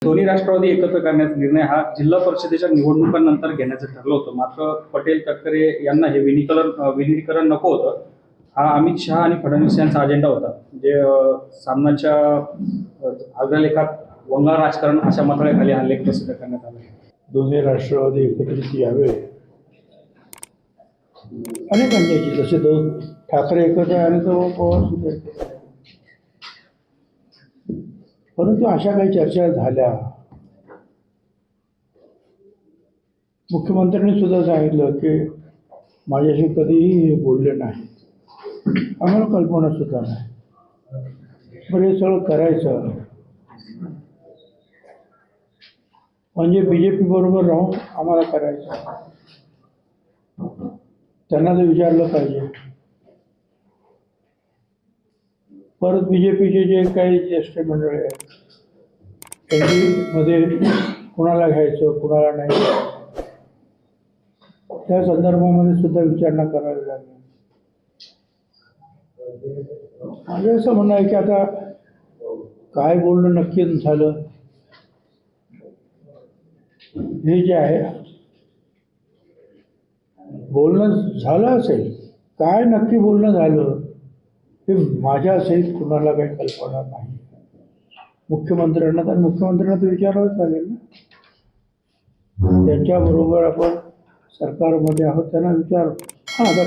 दोन्ही राष्ट्रवादी एकत्र करण्याचा निर्णय हा जिल्हा परिषदेच्या निवडणुकांनंतर घेण्याचं ठरलं होतं. मात्र पटेल तटकरे यांना हे विलीनीकरण नको होतं. हा अमित शहा आणि फडणवीस यांचा अजेंडा होता. म्हणजे सामनाच्या अग्रलेखात वंगाळ राजकारण अशा मथळ्याखाली हा लेख प्रसिद्ध करण्यात आला. दोन्ही राष्ट्रवादी एकत्रित यावे अनेकांची, जसे दोन ठाकरे एकत्र आणि तो पवार सुद्धा एकत्र. परंतु अशा काही चर्चा झाल्या. मुख्यमंत्र्यांनी सुद्धा सांगितलं की माझ्याशी कधीही हे बोलले नाही, आम्हाला कल्पना सुद्धा नाही. बरं, हे सगळं करायचं म्हणजे BJP बरोबर राहून आम्हाला करायचं. त्यांना तर विचारलं पाहिजे. परत BJPचे जे काही ज्येष्ठ मंडळी आहेत, मध्ये कुणाला घ्यायचं कुणाला नाही, त्या संदर्भामध्ये सुद्धा विचारणा करावी लागेल. माझं असं म्हणणं आहे की आता काय बोलणं नक्की झालं हे जे आहे, बोलणं झालं असेल, काय नक्की बोलणं झालं हे माझ्या सहित कुणाला काही कल्पना नाही. मुख्यमंत्र्यांना तर विचारावंच लागेल ना. त्यांच्याबरोबर आपण सरकारमध्ये आहोत, त्यांना विचार. हां, आता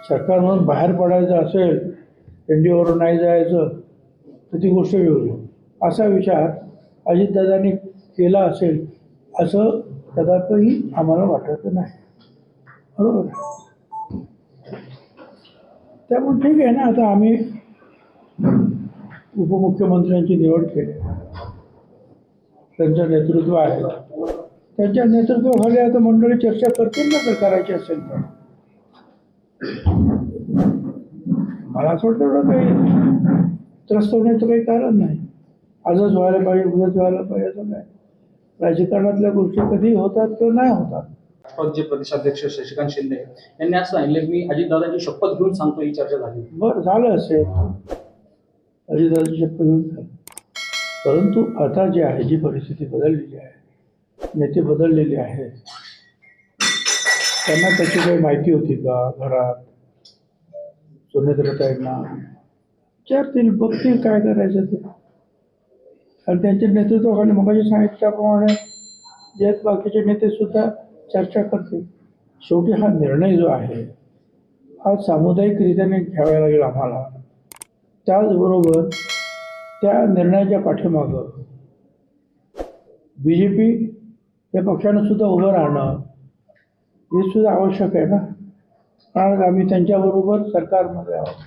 सरकारमधून बाहेर पडायचं असेल, NDAवरून नाही जायचं, तर ती गोष्ट वेगळी. असा विचार अजितदादांनी केला असेल असं कदापिही आम्हाला वाटत नाही. बरोबर. त्यामुळे ठीक आहे ना. आता आम्ही उपमुख्यमंत्र्यांची निवड केली, त्यांचं नेतृत्व आहे. त्यांच्या नेतृत्वाखाली आता मंडळी चर्चा करतील ना, जर करायची असेल तर. मला असं वाटतं एवढं काही त्रस्त होण्याचं काही कारण नाही. आजच व्हायला पाहिजे, उद्याच व्हायला पाहिजे असं नाही. राजकारणातल्या गोष्टी कधी होतात किंवा नाही होतात. राष्ट्रवादीचे प्रदेशाध्यक्ष शशिकांत शिंदे यांनी असं सांगितलं, मी अजितदादांची शपथ घेऊन सांगतो, ही चर्चा झाली. बरं, झालं असेल, अजितदादांची शपथ घेऊन झालं. परंतु आता जे आहे, जी परिस्थिती बदललेली आहे, नेते बदललेले आहेत, त्यांना त्याची काही माहिती होती का? घरात सुनेत्रताईंना विचारतील, बघतील काय करायचं ते. आणि त्यांच्या नेतृत्वाखाली मगाशी सांगितल्याप्रमाणे जे बाकीचे नेते सुद्धा चर्चा करतील. शेवटी हा निर्णय जो आहे हा सामुदायिकरित्याने घ्यावा लागेल आम्हाला. त्याचबरोबर त्या निर्णयाच्या पाठीमागं BJP या पक्षानं सुद्धा उभं राहणं हे सुद्धा आवश्यक आहे ना. कारण आम्ही त्यांच्याबरोबर सरकारमध्ये आहोत.